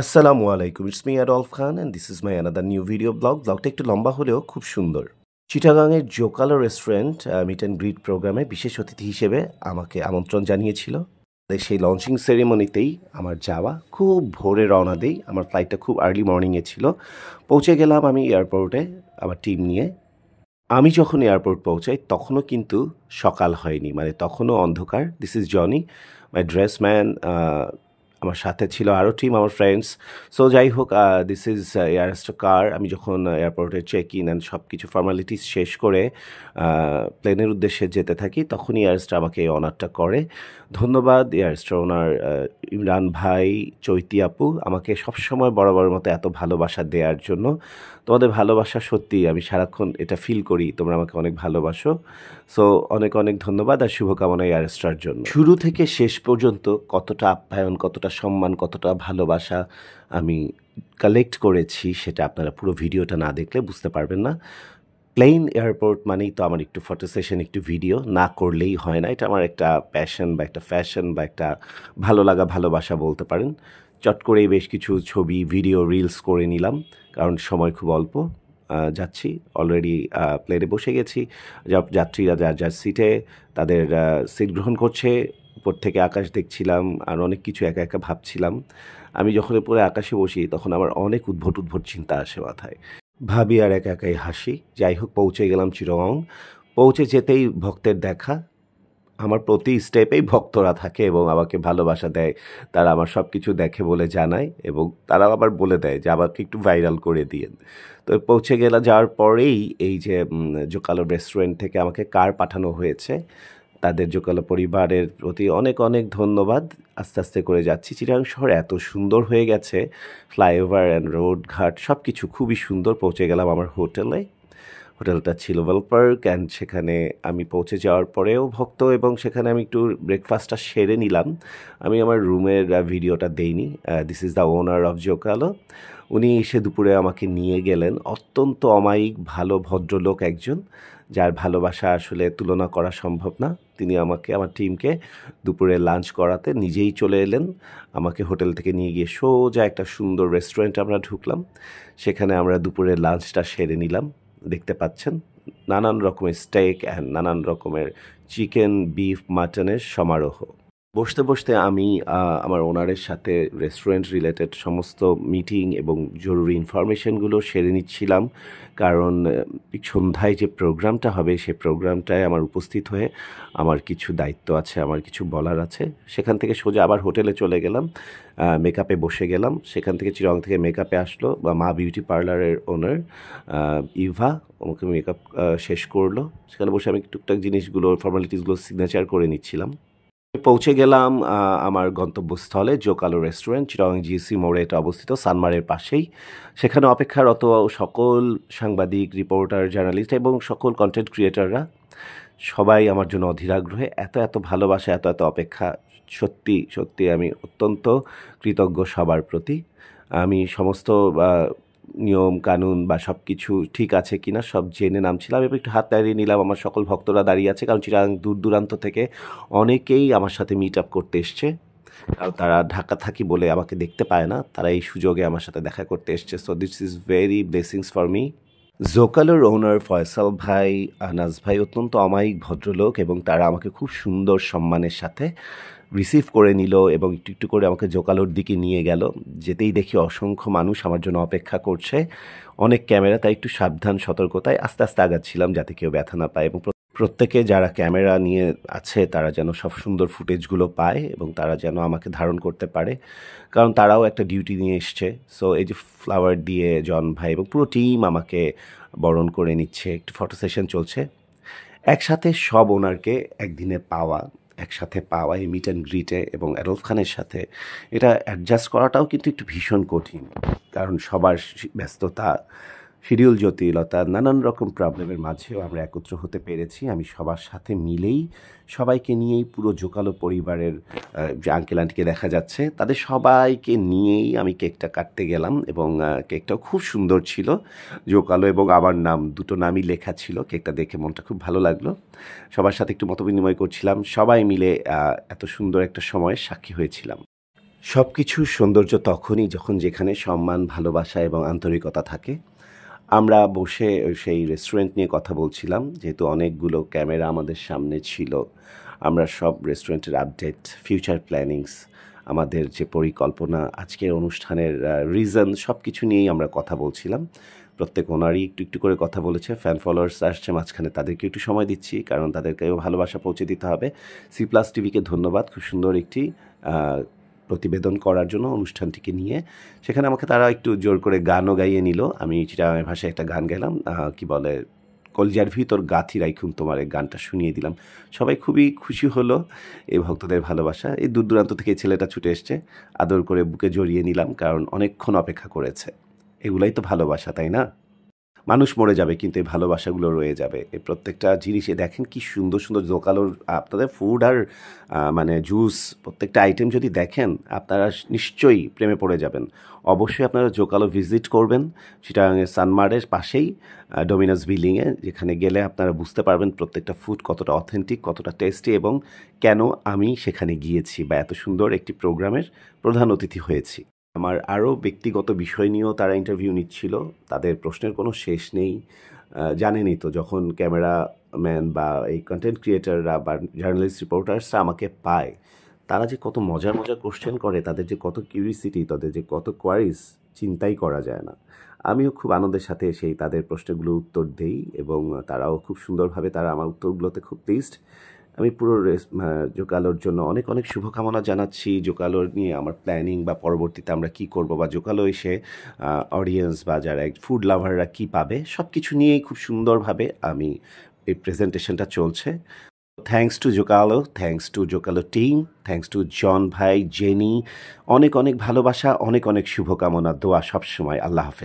আসসালামু আলাইকুম। It's me Adolf Khan and this is my another new video blog. ব্লগটা একটু লম্বা হলেও খুব সুন্দর। চিটাগাংয়ের Zocalo restaurant meet and greet প্রোগ্রামে বিশেষ অতিথি হিসেবে আমাকে আমন্ত্রণ জানিয়েছিল। সেই লঞ্চিং সেরিমনিতেই আমার যাওয়া। খুব ভোরে রওনা দেই। আমার ফ্লাইটটা খুব আর্লি মর্নিংয়ে ছিল। পৌঁছে গেলাম আমি এয়ারপোর্টে আমার টিম নিয়ে। আমি যখন এয়ারপোর্ট পৌঁছাই তখনও কিন্তু সকাল হয়নি। মানে তখনও অন্ধকার। This is Johnny, my dress man. আমার সাথে ছিল আরও টিম, আমার ফ্রেন্ডস। সো যাই হোক, দিস ইজ এয়ারস্টো কার। আমি যখন এয়ারপোর্টে চেক ইন অ্যান্ড সব কিছু ফর্মালিটিস শেষ করে প্লেনের উদ্দেশ্যে যেতে থাকি, তখনই এয়ারস্টো আমাকে এই অনারটা করে। ধন্যবাদ এয়ারস্টো ওনার ইমরান ভাই, চৈতি আপু আমাকে সবসময় বরাবরের মতো এত ভালোবাসা দেওয়ার জন্য। তোমাদের ভালোবাসা সত্যিই আমি সারাক্ষণ এটা ফিল করি, তোমরা আমাকে অনেক ভালোবাসো। সো অনেক অনেক ধন্যবাদ আর শুভকামনা এয়ারস্টার জন্য। শুরু থেকে শেষ পর্যন্ত কতটা আপ্যায়ন, কতটা সম্মান, কতটা ভালোবাসা আমি কালেক্ট করেছি সেটা আপনারা পুরো ভিডিওটা না দেখলে বুঝতে পারবেন না। প্লেন এয়ারপোর্ট মানেই তো আমার একটু ফটো সেশন, একটু ভিডিও না করলেই হয় না। এটা আমার একটা প্যাশন বা একটা ফ্যাশন বা একটা ভালো লাগা, ভালোবাসা বলতে পারেন। চট করেই বেশ কিছু ছবি, ভিডিও, রিলস করে নিলাম, কারণ সময় খুব অল্প। যাচ্ছি, অলরেডি প্লেনে বসে গেছি। যাত্রীরা যার যার সিটে তাদের সিট গ্রহণ করছে। উপর থেকে আকাশ দেখছিলাম আর অনেক কিছু একা একা ভাবছিলাম। আমি যখন উপরে আকাশে বসি তখন আমার অনেক উদ্ভট উদ্ভট চিন্তা আসে মাথায়। ভাবি আর একা একাই হাসি। যাই হোক, পৌঁছে গেলাম চিটাগং। পৌঁছে যেতেই ভক্তের দেখা। আমার প্রতি স্টেপেই ভক্তরা থাকে এবং আমাকে ভালোবাসা দেয়। তারা আমার সব কিছু দেখে বলে জানায় এবং তারাও আবার বলে দেয় যে আমাকে একটু ভাইরাল করে দিয়েন। তো পৌঁছে যাওয়ার পরেই এই যে জোকালো রেস্টুরেন্ট থেকে আমাকে কার পাঠানো হয়েছে, তাদের জোকালো পরিবারের প্রতি অনেক অনেক ধন্যবাদ। আস্তে আস্তে করে যাচ্ছি। চিটাগাং শহর এত সুন্দর হয়ে গেছে, ফ্লাইওভার অ্যান্ড রোড ঘাট সব কিছু খুবই সুন্দর। পৌঁছে গেলাম আমার হোটেলে। হোটেলটা ছিল ওয়েল পার্ক অ্যান্ড সেখানে আমি পৌঁছে যাওয়ার পরেও ভক্ত এবং সেখানে আমি একটু ব্রেকফাস্টটা সেরে নিলাম। আমি আমার রুমের ভিডিওটা দেইনি। This is the owner of Zocalo. উনি এসে দুপুরে আমাকে নিয়ে গেলেন। অত্যন্ত অমায়িক, ভালো, ভদ্রলোক একজন, যার ভালোবাসা আসলে তুলনা করা সম্ভব না। তিনি আমাকে, আমার টিমকে দুপুরে লাঞ্চ করাতে নিজেই চলে এলেন। আমাকে হোটেল থেকে নিয়ে গিয়ে সোজা একটা সুন্দর রেস্টুরেন্টে আমরা ঢুকলাম। সেখানে আমরা দুপুরের লাঞ্চটা সেরে নিলাম। দেখতে পাচ্ছেন নানান রকমের স্টেক অ্যান্ড নানান রকমের চিকেন, বিফ, মাটনের সমারোহ। বসতে বসতে আমি আমার ওনারের সাথে রেস্টুরেন্ট রিলেটেড সমস্ত মিটিং এবং জরুরি ইনফরমেশনগুলো সেরে নিচ্ছিলাম, কারণ সন্ধ্যায় যে প্রোগ্রামটা হবে সেই প্রোগ্রামটায় আমার উপস্থিত হয়ে আমার কিছু দায়িত্ব আছে, আমার কিছু বলার আছে। সেখান থেকে সোজা আবার হোটেলে চলে গেলাম, মেকআপে বসে গেলাম। সেখান থেকে চিরং থেকে মেকআপে আসলো বা মা বিউটি পার্লারের ওনার ইভা, আমাকে মেকআপ শেষ করলো। সেখানে বসে আমি টুকটাক জিনিসগুলো, ফর্মালিটিসগুলো সিগনেচার করে নিচ্ছিলাম। পৌঁছে গেলাম আমার গন্তব্যস্থলে জোকালো রেস্টুরেন্ট, চিটাগং জিএসি মোড়ে এটা অবস্থিত, সানমারের পাশেই। সেখানে অপেক্ষারত সকল সাংবাদিক, রিপোর্টার, জার্নালিস্ট এবং সকল কন্টেন্ট ক্রিয়েটাররা সবাই আমার জন্য অধীর আগ্রহে। এত এত ভালোবাসা, এত এত অপেক্ষা, সত্যি সত্যি আমি অত্যন্ত কৃতজ্ঞ সবার প্রতি। আমি সমস্ত নিয়ম কানুন বা সব কিছু ঠিক আছে কিনা সব জেনে নামছিলাম এবং একটু হাত দাঁড়িয়ে নিলাম। আমার সকল ভক্তরা দাঁড়িয়ে আছে, কারণ চিটাগাং দূর দূরান্ত থেকে অনেকেই আমার সাথে মিট আপ করতে এসছে। কারণ তারা ঢাকা থাকি বলে আমাকে দেখতে পায় না, তারা এই সুযোগে আমার সাথে দেখা করতে এসছে। So this is very blessings for me. জোকালোর ওনার ফয়সাল ভাই, আনাস ভাই অত্যন্ত অমায়িক ভদ্রলোক এবং তারা আমাকে খুব সুন্দর সম্মানের সাথে রিসিভ করে নিল এবং একটু একটু করে আমাকে জোকালোর দিকে নিয়ে গেল। যেতেই দেখি অসংখ্য মানুষ আমার জন্য অপেক্ষা করছে, অনেক ক্যামেরা, তাই একটু সাবধান সতর্কতায় আস্তে আস্তে আগাচ্ছিলাম যাতে কেউ ব্যথা না পায় এবং প্রত্যেকে যারা ক্যামেরা নিয়ে আছে তারা যেন সব সুন্দর ফুটেজগুলো পায় এবং তারা যেন আমাকে ধারণ করতে পারে, কারণ তারাও একটা ডিউটি নিয়ে এসছে। সো এই যে ফ্লাওয়ার দিয়ে জন ভাই এবং পুরো টিম আমাকে বরণ করে নিচ্ছে, একটু ফটো সেশন চলছে। একসাথে সব ওনারকে একদিনে পাওয়া, একসাথে পাওয়া এই মিট অ্যান্ড গ্রিটে এবং অ্যাডলফ খানের সাথে, এটা অ্যাডজাস্ট করাটাও কিন্তু একটু ভীষণ কঠিন, কারণ সবার ব্যস্ততা, শিডিউল জটিলতা, নানান রকম প্রবলেমের মাঝেও আমরা একত্র হতে পেরেছি। আমি সবার সাথে মিলেই, সবাইকে নিয়েই, পুরো জোকালো পরিবারের যে আঙ্কেল আন্টিকে দেখা যাচ্ছে তাদের সবাইকে নিয়েই আমি কেকটা কাটতে গেলাম এবং কেকটাও খুব সুন্দর ছিল। জোকালো এবং আমার নাম, দুটো নামই লেখা ছিল। কেকটা দেখে মনটা খুব ভালো লাগলো। সবার সাথে একটু মতবিনিময় করছিলাম, সবাই মিলে এত সুন্দর একটা সময়ের সাক্ষী হয়েছিলাম। সবকিছুর সৌন্দর্য তখনই যখন যেখানে সম্মান, ভালোবাসা এবং আন্তরিকতা থাকে। আমরা বসে সেই রেস্টুরেন্ট নিয়ে কথা বলছিলাম। যেহেতু অনেকগুলো ক্যামেরা আমাদের সামনে ছিল। আমরা সব রেস্টুরেন্টের আপডেট, ফিউচার প্ল্যানিংস, আমাদের যে পরিকল্পনা, আজকের অনুষ্ঠানের রিজন সবকিছু নিয়েই আমরা কথা বলছিলাম। প্রত্যেক ওনারই একটু করে কথা বলেছে। ফ্যান ফলোয়ার্স আসছে মাঝখানে, তাদেরকে একটু সময় দিচ্ছি কারণ তাদেরকেও ভালোবাসা পৌঁছে দিতে হবে। সি প্লাস টিভিকে ধন্যবাদ খুব সুন্দর একটি প্রতিবেদন করার জন্য অনুষ্ঠানটিকে নিয়ে। সেখানে আমাকে তারা একটু জোর করে গানও গাইয়ে নিল। আমি চিটাগাং ভাষায় একটা গান গাইলাম, কি বলে, কলিজার ভিতর গাথি রাইখুন তোমার, এই গানটা শুনিয়ে দিলাম। সবাই খুবই খুশি হলো এই ভক্তদের ভালোবাসা। এই দূর দূরান্ত থেকে এই ছেলেটা ছুটে এসছে, আদর করে বুকে জড়িয়ে নিলাম কারণ অনেকক্ষণ অপেক্ষা করেছে। এগুলাই তো ভালোবাসা, তাই না? মানুষ মরে যাবে কিন্তু এই ভালোবাসাগুলো রয়ে যাবে। এই প্রত্যেকটা জিনিসে দেখেন কি সুন্দর সুন্দর জোকালোর আপনাদের ফুড আর মানে জুস, প্রত্যেকটা আইটেম যদি দেখেন আপনারা নিশ্চয়ই প্রেমে পড়ে যাবেন। অবশ্যই আপনারা জোকালো ভিজিট করবেন চিটাগাংয়ের সানমারের পাশেই ডোমিনোস বিল্ডিংয়ে, যেখানে গেলে আপনারা বুঝতে পারবেন প্রত্যেকটা ফুড কতটা অথেন্টিক, কতটা টেস্টি এবং কেন আমি সেখানে গিয়েছি বা এত সুন্দর একটি প্রোগ্রামের প্রধান অতিথি হয়েছি। আমার আরও ব্যক্তিগত বিষয় নিয়েও তারা ইন্টারভিউ নিচ্ছিল। তাদের প্রশ্নের কোনো শেষ নেই। জানেনই তো যখন ক্যামেরাম্যান বা এই কন্টেন্ট ক্রিয়েটাররা বা জার্নালিস্ট রিপোর্টার্সরা আমাকে পায়, তারা যে কত মজার কোশ্চেন করে, তাদের যে কত কিউরিসিটি, তাদের যে কত কোয়ারিজ, চিন্তাই করা যায় না। আমিও খুব আনন্দের সাথে সেই তাদের প্রশ্নগুলোর উত্তর দেই এবং তারাও খুব সুন্দরভাবে তারা আমার উত্তরগুলোতে খুব প্লিজড। আমি পুরো জোকালোর জন্য অনেক শুভকামনা জানাচ্ছি। জোকালোর নিয়ে আমার প্ল্যানিং বা পরবর্তীতে আমরা কী করব বা জোকালো এসে অডিয়েন্স বা যারা ফুড লাভাররা কী পাবে, সব কিছু নিয়েই খুব সুন্দরভাবে আমি এই প্রেজেন্টেশনটা চলছে। Thanks to Zocalo, thanks to Zocalo team, thanks to John ভাই, জেনি। অনেক ভালোবাসা, অনেক শুভকামনা, দোয়া সবসময়। আল্লাহ হাফেজ।